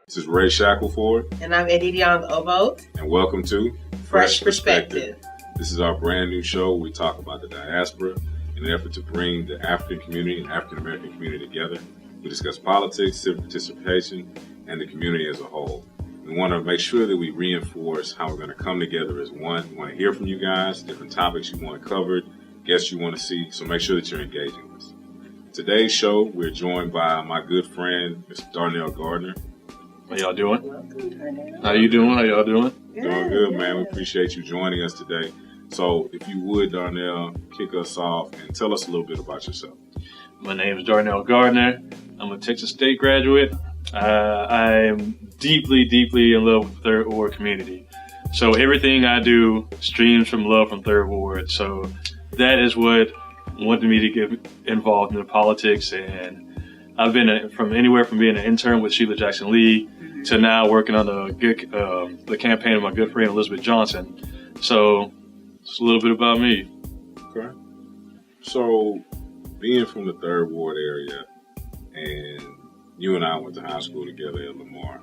This is Ray Shackleford. And I'm Eddie Young Ovo. And welcome to Fresh Perspective. This is our brand new show where we talk about the diaspora in an effort to bring the African community and African American community together. We discuss politics, civic participation, and the community as a whole. We want to make sure that we reinforce how we're going to come together as one. We want to hear from you guys, different topics you want covered, guests you want to see, so make sure that you're engaging with us. Today's show, we're joined by my good friend, Mr. Darnell Gardner. How y'all doing? Welcome, How you doing? How y'all doing? Doing good, man. We appreciate you joining us today. So if you would, Darnell, kick us off and tell us a little bit about yourself. My name is Darnell Gardner. I'm a Texas State graduate. I am deeply, deeply in love with the Third Ward community. So everything I do streams from love from Third Ward. So that is what wanted me to get involved in the politics. And I've been from anywhere from being an intern with Sheila Jackson Lee to now working on the campaign of my good friend Elizabeth Johnson. So it's a little bit about me. Okay. So being from the Third Ward area, and you and I went to high school together at Lamar,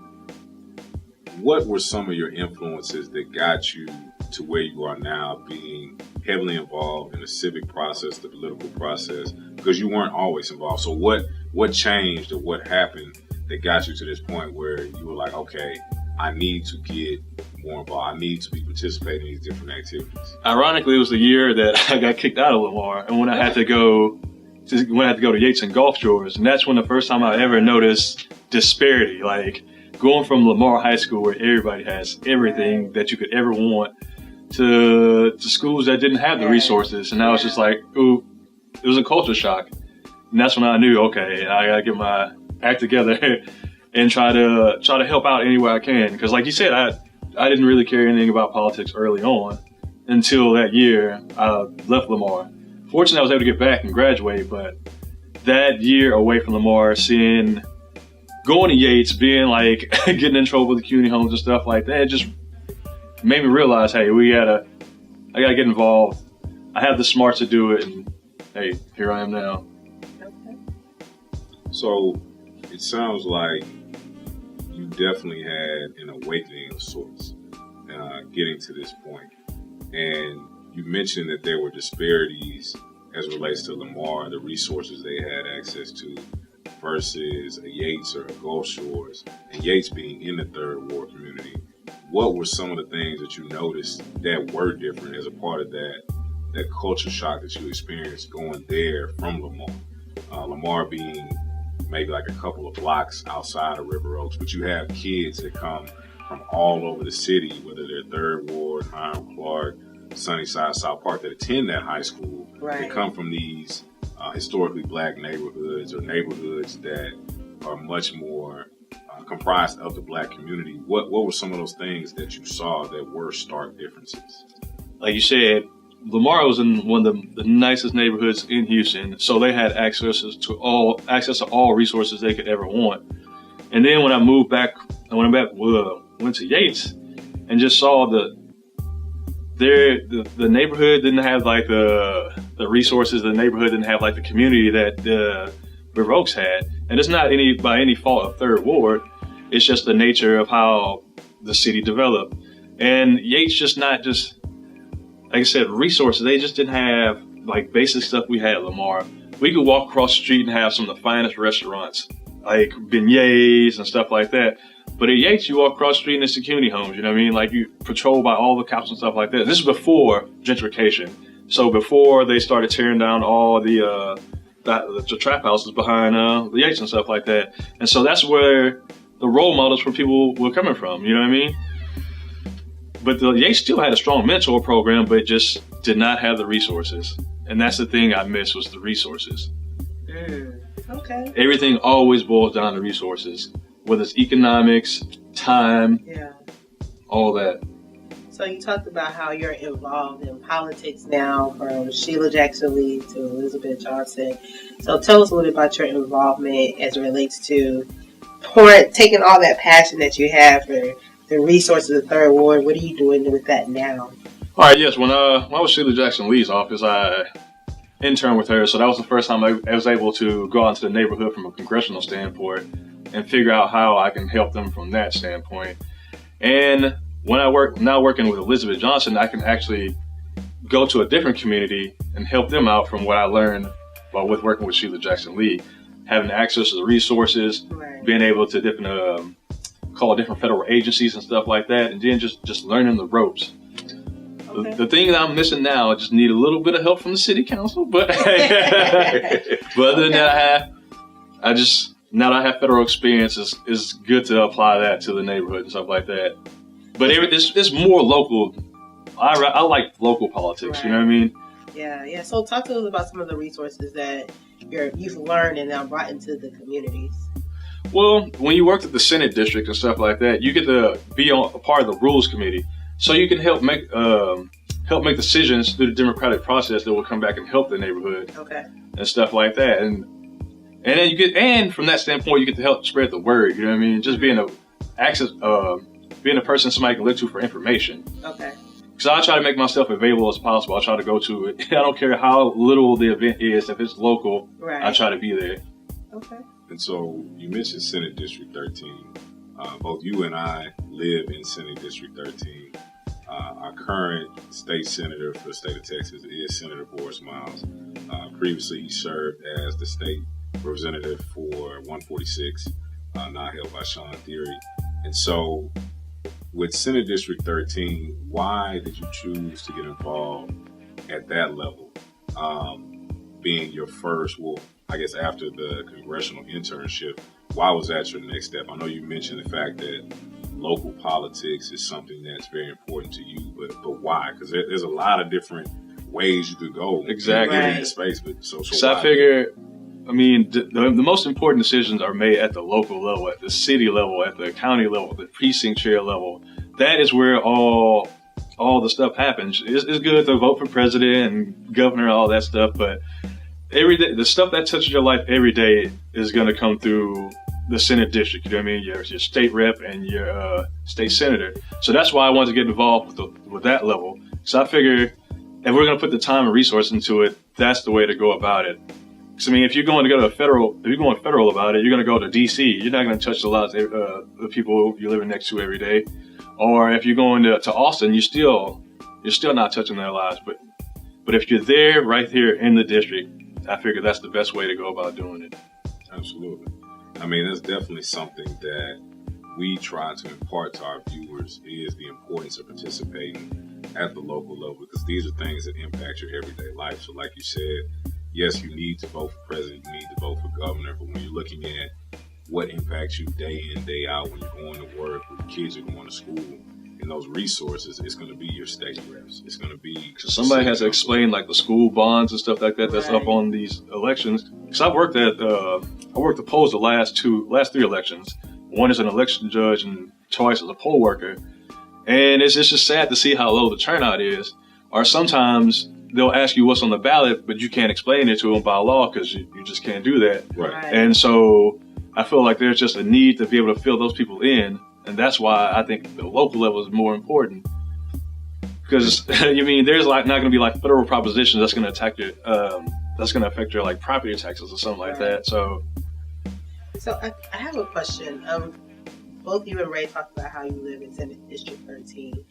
what were some of your influences that got you to where you are now, being heavily involved in the civic process, the political process, because you weren't always involved? So what changed or what happened that got you to this point where you were like, okay, I need to get more involved. I need to be participating in these different activities? Ironically, it was the year that I got kicked out of Lamar, and when I had to go to Yates and Gulf Shores, and that's when the first time I ever noticed disparity, like going from Lamar High School where everybody has everything that you could ever want to schools that didn't have the resources, and now it's just like, ooh, it was a culture shock. And that's when I knew, okay, I gotta get my act together and try to help out any way I can. Because like you said, I didn't really care anything about politics early on until that year I left Lamar. Fortunately, I was able to get back and graduate, but that year away from Lamar, going to Yates, being like getting in trouble with the community homes and stuff like that, it just made me realize, hey, I gotta get involved. I have the smarts to do it, and hey, here I am now. Okay. So it sounds like you definitely had an awakening of sorts getting to this point. And you mentioned that there were disparities as it relates to Lamar, the resources they had access to versus a Yates or a Gulf Shores, and Yates being in the Third Ward community. What were some of the things that you noticed that were different as a part of that culture shock that you experienced going there from Lamar? Lamar being maybe like a couple of blocks outside of River Oaks, but you have kids that come from all over the city, whether they're Third Ward, Hiram Clark, Sunnyside, South Park, that attend that high school. Right. They come from these historically black neighborhoods or neighborhoods that are much more comprised of the black community. What were some of those things that you saw that were stark differences? Like you said, Lamar was in one of the nicest neighborhoods in Houston, so they had access to all resources they could ever want. And then when I went to Yates and just saw the neighborhood didn't have like the resources. The neighborhood didn't have like the community that River Oaks had. And it's not by any fault of Third Ward. It's just the nature of how the city developed. And Yates just like I said, resources. They just didn't have like basic stuff we had at Lamar. We could walk across the street and have some of the finest restaurants, like beignets and stuff like that. But at Yates, you walk across the street and it's the community homes, you know what I mean? Like you patrol by all the cops and stuff like that. This is before gentrification. So before they started tearing down all the trap houses behind the Yates and stuff like that. And so that's where the role models for people were coming from, you know what I mean? But the Yates still had a strong mentor program, but just did not have the resources. And that's the thing I missed, was the resources. Okay. Everything always boils down to resources, whether it's economics, time, all that. So you talked about how you're involved in politics now, from Sheila Jackson Lee to Elizabeth Johnson. So tell us a little bit about your involvement as it relates to taking all that passion that you have for the resources of Third Ward. What are you doing with that now? All right, yes. When I was Sheila Jackson Lee's office, I interned with her. So that was the first time I was able to go out into the neighborhood from a congressional standpoint. and figure out how I can help them from that standpoint. And when I now working with Elizabeth Johnson, I can actually go to a different community and help them out from what I learned with working with Sheila Jackson Lee, having access to the resources, being able to call different federal agencies and stuff like that, and then just learning the ropes. Okay. The thing that I'm missing now, I just need a little bit of help from the city council, but other than that, now that I have federal experience, it's good to apply that to the neighborhood and stuff like that. But it's more local. I like local politics, you know what I mean? Yeah. So talk to us about some of the resources that you've learned and now brought into the communities. Well, when you worked at the Senate district and stuff like that, you get to be a part of the rules committee, so you can help make decisions through the democratic process that will come back and help the neighborhood, and stuff like that. And then and from that standpoint, you get to help spread the word. You know what I mean? Just being a person somebody can look to for information. Okay. Because I try to make myself available as possible. I try to go to it. I don't care how little the event is. If it's local, I try to be there. Okay. And so you mentioned Senate District 13. Both you and I live in Senate District 13. Our current state senator for the state of Texas is Senator Boris Miles. Previously, he served as the state representative for 146, now held by Sean Theory. And so with Senate District 13, why did you choose to get involved at that level? Being your first, I guess after the congressional internship, why was that your next step? I know you mentioned the fact that local politics is something that's very important to you, but why? Because there's a lot of different ways you could go in that space. But so I figure, the most important decisions are made at the local level, at the city level, at the county level, the precinct chair level. That is where all the stuff happens. It's good to vote for president and governor, all that stuff, but every day, the stuff that touches your life every day is going to come through the Senate district. You know what I mean? Your state rep and your state senator. So that's why I wanted to get involved with that level. So I figure if we're going to put the time and resource into it, that's the way to go about it. Because if you're going federal about it, you're going to go to D.C. You're not going to touch the lives of the people you're living next to every day. Or if you're going to Austin, you're still not touching their lives. But if you're there, right here in the district, I figure that's the best way to go about doing it. Absolutely. That's definitely something that we try to impart to our viewers is the importance of participating at the local level, because these are things that impact your everyday life. So like you said, yes, you need to vote for president, you need to vote for governor, but when you're looking at what impacts you day in, day out, when you're going to work, when your kids are going to school, and those resources, it's going to be your state reps. It's going to be... Somebody has to explain like the school bonds and stuff like that that's up on these elections. Because I worked the polls the last three elections. One as an election judge and twice as a poll worker. And it's just sad to see how low the turnout is. Or sometimes they'll ask you what's on the ballot, but you can't explain it to them by law because you just can't do that. Right. And so I feel like there's just a need to be able to fill those people in. And that's why I think the local level is more important. Because there's not going to be like federal propositions that's going to attack your, that's going to affect your like property taxes or something like that. So I have a question. Both you and Ray talked about how you live in Senate District 13,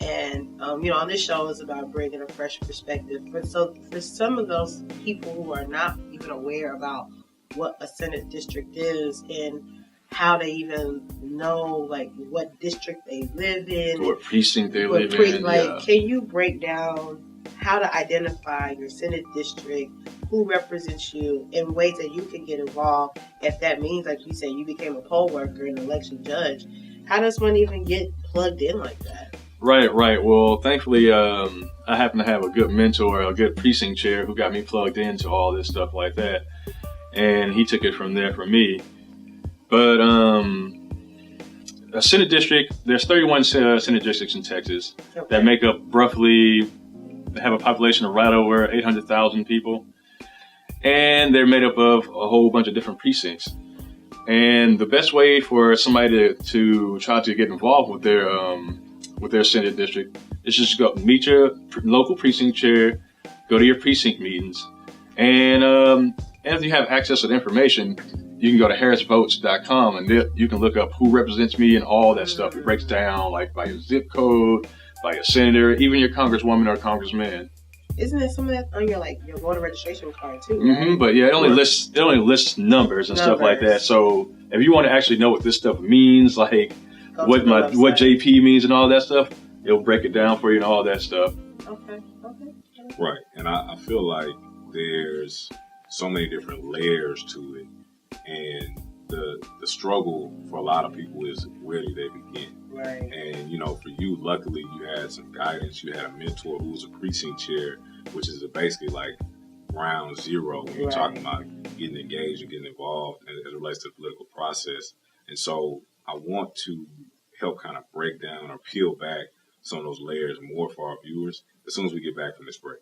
and on this show is about bringing a fresh perspective. So for some of those people who are not even aware about what a Senate district is and how they even know like what district they live in, what precinct they live in. Can you break down how to identify your Senate district, who represents you, in ways that you can get involved? If that means, like you said, you became a poll worker and election judge, how does one even get plugged in like that? Right. Well, thankfully, I happen to have a good mentor, a good precinct chair who got me plugged into all this stuff like that, and he took it from there for me. But a Senate district, there's 31 Senate districts in Texas that make up roughly, they have a population of right over 800,000 people. And they're made up of a whole bunch of different precincts. And the best way for somebody to try to get involved with their Senate district is just go meet your local precinct chair, go to your precinct meetings. And if you have access to the information, you can go to harrisvotes.com and you can look up who represents me and all that stuff. It breaks down like by your zip code, by your senator, even your congresswoman or congressman. Isn't there some of that on your voter registration card too? Right? But yeah, it only lists numbers and stuff like that. So if you want to actually know what this stuff means, like what JP means and all that stuff, it'll break it down for you and all that stuff. Okay. Right, and I feel like there's so many different layers to it, and the struggle for a lot of people is where do they begin? Right. And for you, luckily you had some guidance. You had a mentor who was a precinct chair, which is basically like ground zero when you're talking about getting engaged and getting involved as it relates to the political process. And so I want to help kind of break down or peel back some of those layers more for our viewers as soon as we get back from this break.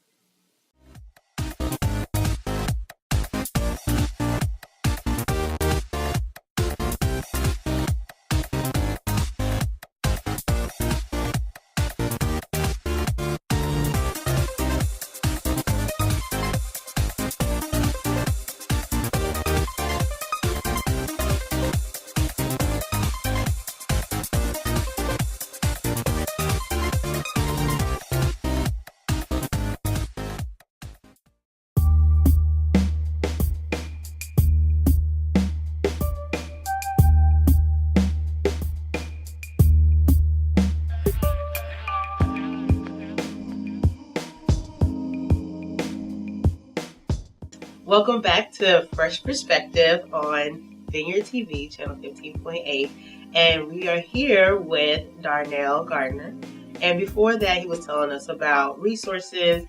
Welcome back to Fresh Perspective on Vineyard TV, channel 15.8. And we are here with Darnell Gardner. And before that, he was telling us about resources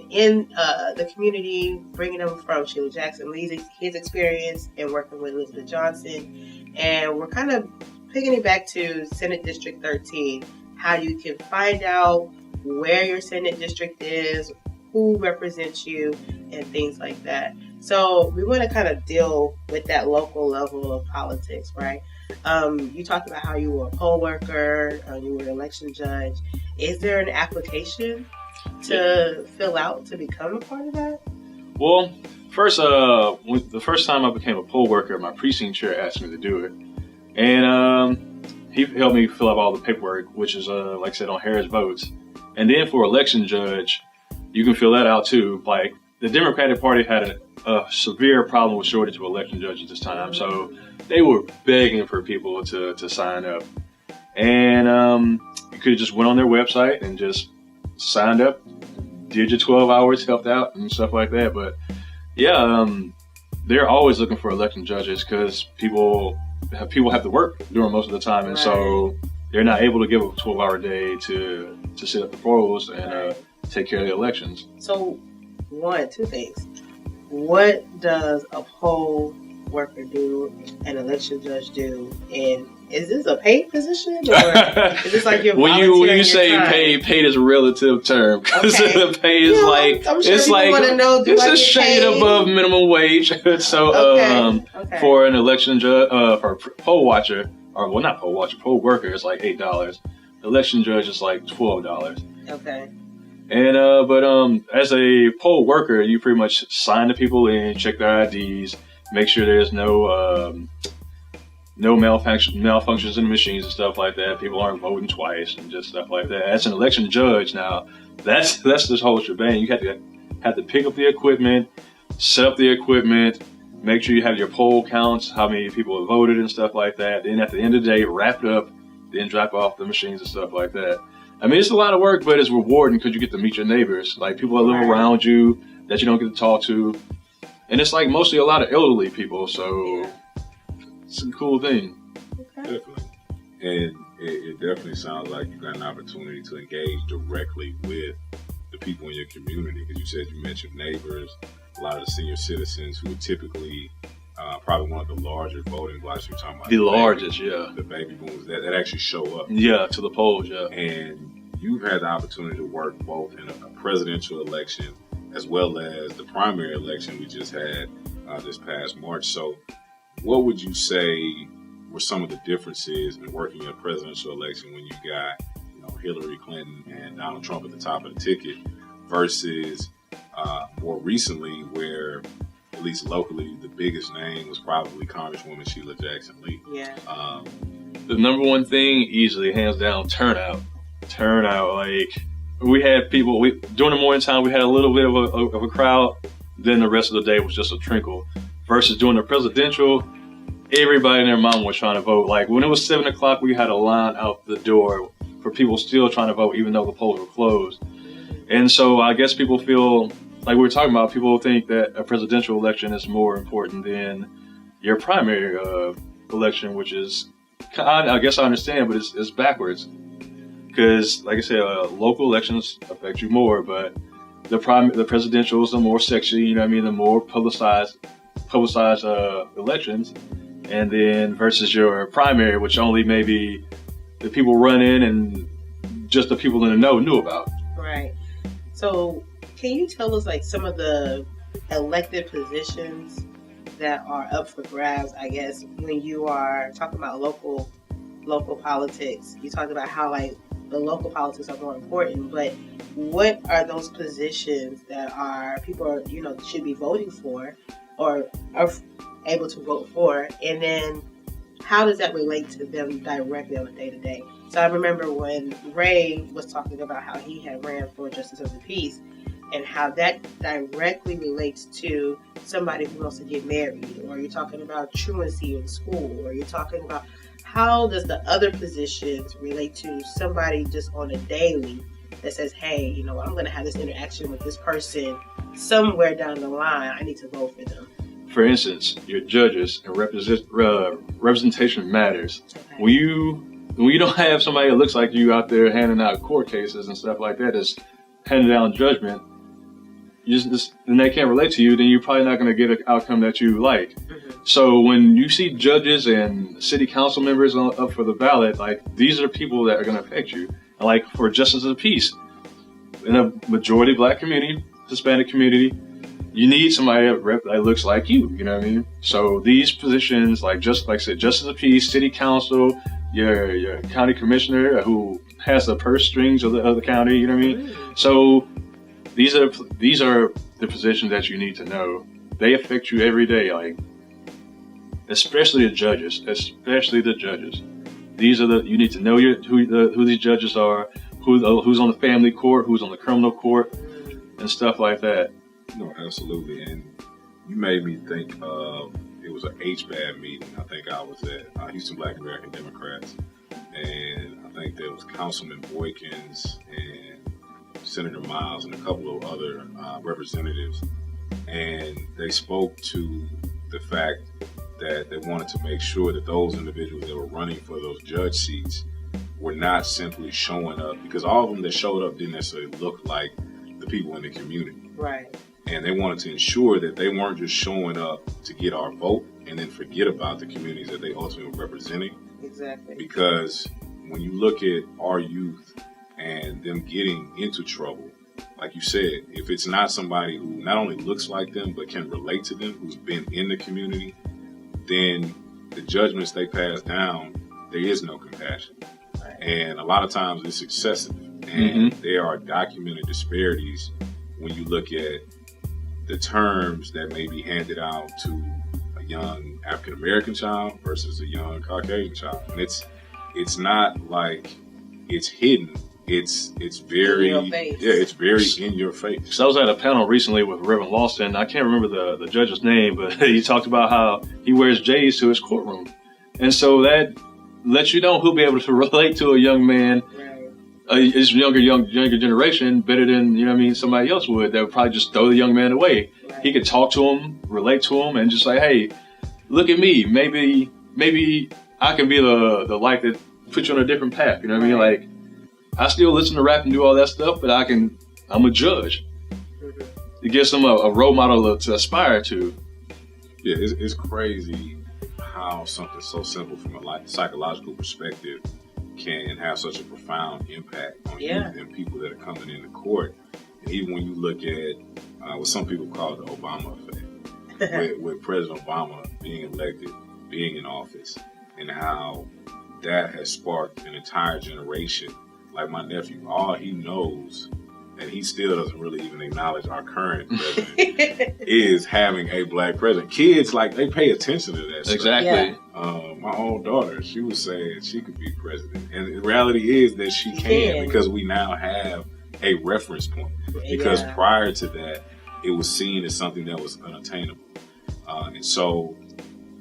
in the community, bringing them from Sheila Jackson Lee's his experience and working with Elizabeth Johnson. And we're kind of picking it back to Senate District 13, how you can find out where your Senate district is, who represents you, and things like that. So we want to kind of deal with that local level of politics, right? You talked about how you were a poll worker, you were an election judge. Is there an application to fill out to become a part of that? Well, first, the first time I became a poll worker, my precinct chair asked me to do it. And he helped me fill out all the paperwork, which is, like I said, on Harris Votes. And then for election judge, you can fill that out too. Like the Democratic Party had a severe problem with shortage of election judges this time, so they were begging for people to sign up. And you could have just went on their website and just signed up, did your 12 hours, helped out and stuff like that. But yeah, they're always looking for election judges because people have to work during most of the time, and so they're not able to give a 12-hour day to set up the polls and take care of the elections. So, two things. What does a poll worker do, an election judge do, and is this a paid position, or is this like you're when you say paid is a relative term, because the pay is I'm sure it's like know, it's a shade above minimum wage. So for an election judge, for a poll watcher, or well, not poll watcher, poll worker, it's like $8. Election judge is like $12. Okay. And but as a poll worker, you pretty much sign the people in, check their IDs, make sure there's no malfunctions in the machines and stuff like that. People aren't voting twice and just stuff like that. As an election judge, now that's this whole shebang. You have to pick up the equipment, set up the equipment, make sure you have your poll counts, how many people have voted and stuff like that. Then at the end of the day, wrap it up, then drop off the machines and stuff like that. I mean, it's a lot of work, but it's rewarding because you get to meet your neighbors. Like, people that live around you that you don't get to talk to. And it's like mostly a lot of elderly people, so it's a cool thing. Okay. Definitely. And it definitely sounds like you got an opportunity to engage directly with the people in your community. Because you said you mentioned neighbors, a lot of the senior citizens who are typically probably one of the larger voting blocks. You're talking about the largest, the baby boomers that actually show up. Yeah, to the polls, yeah. And you've had the opportunity to work both in a presidential election as well as the primary election we just had this past March. So what would you say were some of the differences in working in a presidential election when you got Hillary Clinton and Donald Trump at the top of the ticket versus more recently where it least locally, the biggest name was probably Congresswoman Sheila Jackson Lee. Yeah. The number one thing, easily, hands down, turnout. Like, we had people, during the morning time, we had a little bit of a crowd. Then the rest of the day was just a trickle. Versus during the presidential, everybody and their mama was trying to vote. Like, when it was 7 o'clock, we had a line out the door for people still trying to vote, even though the polls were closed. And so I guess people feel, like we were talking about, people think that a presidential election is more important than your primary election, which is, I guess I understand, but it's backwards. Because, like I said, local elections affect you more, but the presidentials are more sexy, you know what I mean, the more publicized elections. And then versus your primary, which only maybe the people run in and just the people in the know knew about. Right. So can you tell us like some of the elected positions that are up for grabs, I guess, when you are talking about local politics? You talked about how like the local politics are more important, but what are those positions that are people are, should be voting for or are able to vote for, and then how does that relate to them directly on a day-to-day? So I remember when Ray was talking about how he had ran for Justice of the Peace and how that directly relates to somebody who wants to get married, or you're talking about truancy in school, or you're talking about how does the other positions relate to somebody just on a daily that says, hey, I'm going to have this interaction with this person somewhere down the line. I need to vote for them. For instance, your judges and representation matters. Okay. When you don't have somebody that looks like you out there handing out court cases and stuff like that, that's handing down judgment, and they can't relate to you, then you're probably not going to get an outcome that you like. Mm-hmm. So when you see judges and city council members up for the ballot, like, these are people that are going to affect you. And like for Justice of the Peace, in a majority Black community, Hispanic community, you need somebody that looks like you. You know what I mean? So these positions, like I said, Justice of the Peace, City Council, your county commissioner who has the purse strings of the county. You know what I mean? So these are the positions that you need to know. They affect you every day. Like, especially the judges. These are you need to know who these judges are, who's on the family court, who's on the criminal court, and stuff like that. No, absolutely. And you made me think of, it was an HBAD meeting I think I was at, Houston Black American Democrats. And I think there was Councilman Boykins and Senator Miles and a couple of other representatives. And they spoke to the fact that they wanted to make sure that those individuals that were running for those judge seats were not simply showing up, because all of them that showed up didn't necessarily look like the people in the community. Right. And they wanted to ensure that they weren't just showing up to get our vote and then forget about the communities that they ultimately were representing. Exactly. Because when you look at our youth and them getting into trouble, like you said, if it's not somebody who not only looks like them but can relate to them, who's been in the community, then the judgments they pass down, there is no compassion. Right. And a lot of times it's excessive. And there are documented disparities when you look at the terms that may be handed out to a young African American child versus a young Caucasian child. And it's not like it's hidden. It's very in your face. Yeah, it's very in your face. So I was at a panel recently with Reverend Lawson. I can't remember the judge's name, but he talked about how he wears J's to his courtroom. And so that lets you know who'll be able to relate to a young man, his younger generation, better than, somebody else would. That would probably just throw the young man away. Right. He could talk to him, relate to him, and just say, hey, look at me. Maybe I can be the light that puts you on a different path. You know what I mean? Like, I still listen to rap and do all that stuff, but I'm a judge. It gives them a role model to aspire to. Yeah, it's crazy how something so simple from a psychological perspective can have such a profound impact on youth and people that are coming into court. And even when you look at what some people call the Obama effect, with President Obama being elected, being in office, and how that has sparked an entire generation. Like my nephew, all he knows and he still doesn't really even acknowledge our current president, is having a black president. Kids, like, they pay attention to that stuff. Exactly. My own daughter, she was saying she could be president. And the reality is that she can, because we now have a reference point. Because prior to that, it was seen as something that was unattainable. And so,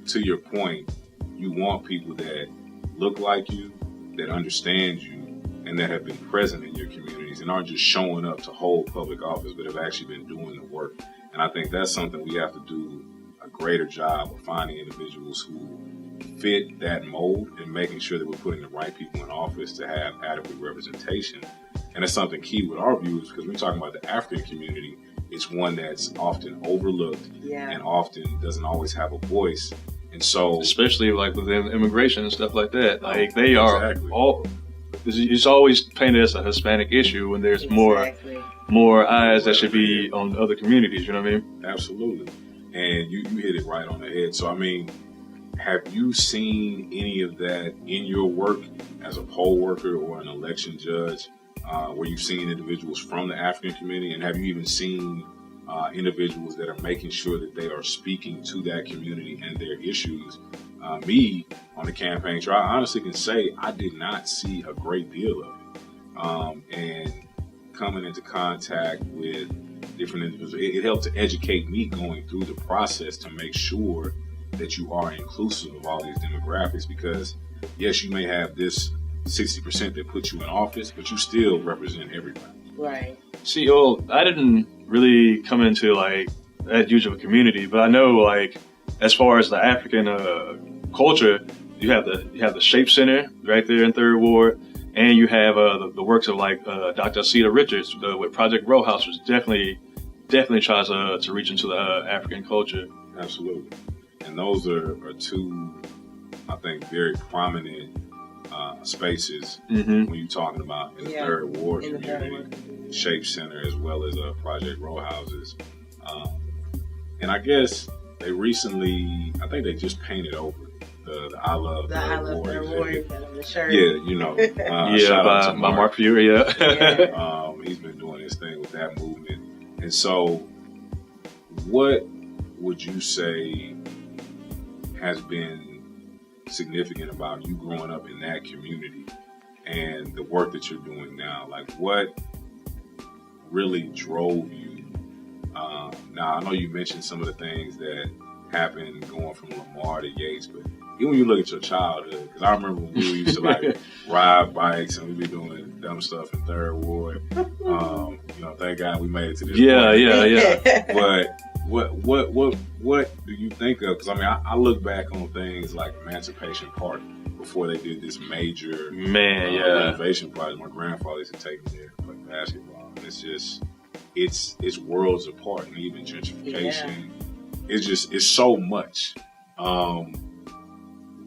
to your point, you want people that look like you, that understand you, and that have been present in your communities and aren't just showing up to hold public office, but have actually been doing the work. And I think that's something we have to do a greater job of finding individuals who fit that mold and making sure that we're putting the right people in office to have adequate representation. And it's something key with our views, because we're talking about the African community. It's one that's often overlooked and often doesn't always have a voice. And so, especially like with immigration and stuff like that, like they are all. It's always painted as a Hispanic issue when there's more eyes that should be on other communities. You know what I mean? Absolutely. And you hit it right on the head. So I mean, have you seen any of that in your work as a poll worker or an election judge, where you've seen individuals from the African community, and have you even seen individuals that are making sure that they are speaking to that community and their issues? Me, on the campaign trail, I honestly can say I did not see a great deal of it. And coming into contact with different individuals, it helped to educate me going through the process to make sure that you are inclusive of all these demographics. Because, yes, you may have this 60% that puts you in office, but you still represent everybody. Right. See, I didn't really come into like that huge of a community, but I know like as far as the African culture, you have the Shape Center right there in Third Ward, and you have the works of like Dr. Cedar Richards with Project Row House, which definitely tries to reach into the African culture. Absolutely, and those are two, I think, very prominent spaces when you're talking about in the Third Ward community, Shape Center as well as Project Row Houses. And I guess they recently, I think they just painted over the I Love Third Ward on the shirt. Yeah, you know. Shout out to Mark Fury, he's been doing his thing with that movement. And so, what would you say has been significant about you growing up in that community and the work that you're doing now? Like, what really drove you? Now, I know you mentioned some of the things that happened going from Lamar to Yates, but even when you look at your childhood, because I remember when we used to like ride bikes and we'd be doing dumb stuff in Third Ward. Thank God we made it to this point. But what do you think of? Because I mean, I look back on things like Emancipation Park before they did this major renovation project. My grandfather used to take me there to play basketball. And it's just, it's worlds apart, and even gentrification. It's so much.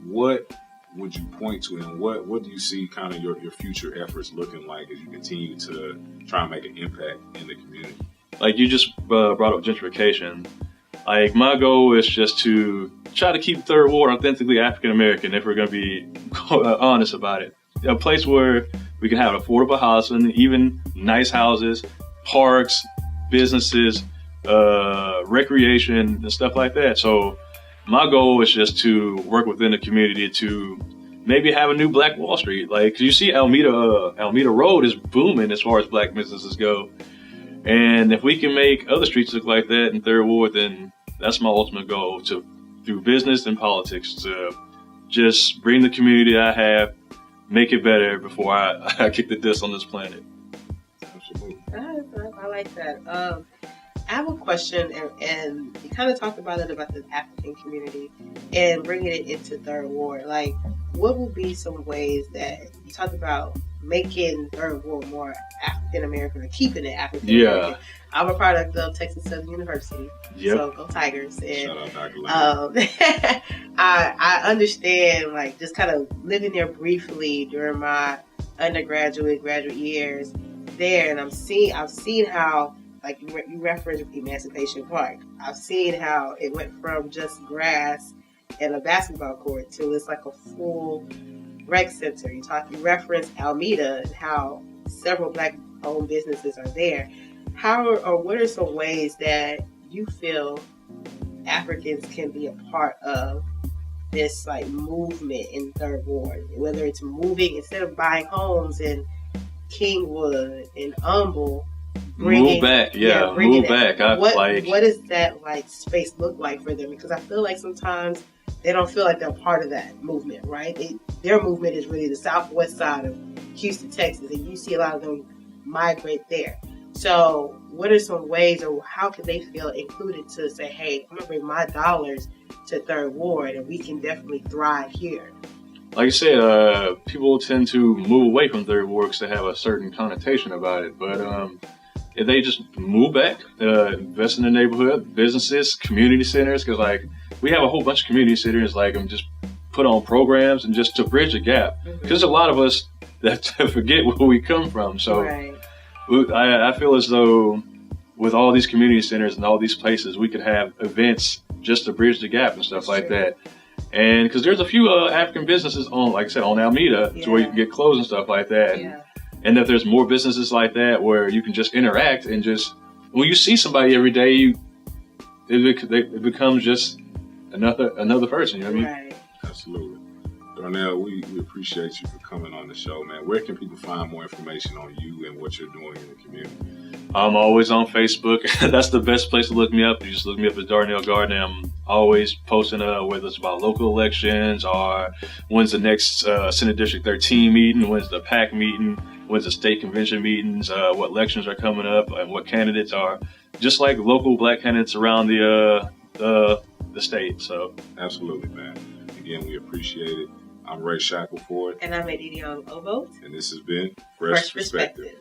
What would you point to, and what do you see kind of your future efforts looking like as you continue to try and make an impact in the community? Like you just brought up gentrification. Like my goal is just to try to keep Third Ward authentically African American, if we're going to be honest about it. A place where we can have affordable housing, even nice houses, parks, businesses, recreation, and stuff like that. So my goal is just to work within the community to maybe have a new Black Wall Street. Like, 'cause you see Alameda Road is booming as far as Black businesses go. And if we can make other streets look like that in Third Ward, then that's my ultimate goal, to through business and politics, to just bring the community I have, make it better before I kick the dust on this planet. Absolutely. I like that. I have a question, and you kind of talked about it, about the African community and bringing it into Third Ward. Like, what would be some ways that you talked about making Third Ward more African American, or keeping it African American? Yeah. I'm a product of Texas Southern University, so go Tigers. And shout out Dr. I understand, like, just kind of living there briefly during my undergraduate, graduate years there, and I've seen how, like you referenced Emancipation Park, I've seen how it went from just grass and a basketball court to it's like a full rec center. You referenced Alameda and how several Black Black-owned businesses are there. What are some ways that you feel Africans can be a part of this like movement in Third Ward? Whether it's moving instead of buying homes in Kingwood and Humble, Move back, move back. What does that like space look like for them? Because I feel like sometimes they don't feel like they're part of that movement, right? Their movement is really the southwest side of Houston, Texas, and you see a lot of them migrate there. So what are some ways, or how can they feel included to say, hey, I'm going to bring my dollars to Third Ward and we can definitely thrive here? Like I said, people tend to move away from Third Ward because they have a certain connotation about it. But if they just move back, invest in the neighborhood, businesses, community centers, because like we have a whole bunch of community centers, like just put on programs and just to bridge the gap. Because there's a lot of us that forget where we come from. So Right. I feel as though with all these community centers and all these places, we could have events just to bridge the gap and stuff like that. And because there's a few African businesses on, like I said, on Alameda, to where you can get clothes and stuff like that. And if there's more businesses like that where you can just interact and just, when you see somebody every day, it becomes just another person, you know what I mean? Right. Absolutely. Darnell, we appreciate you for coming on the show, man. Where can people find more information on you and what you're doing in the community? I'm always on Facebook. That's the best place to look me up. You just look me up as Darnell Gardner. I'm always posting whether it's about local elections or when's the next Senate District 13 meeting, when's the PAC meeting, when's the state convention meetings, what elections are coming up, and what candidates are. Just like local Black candidates around the state. So absolutely, man. Again, we appreciate it. I'm Ray Shackleford. And I'm Edie Young Ovo. And this has been Fresh Perspective.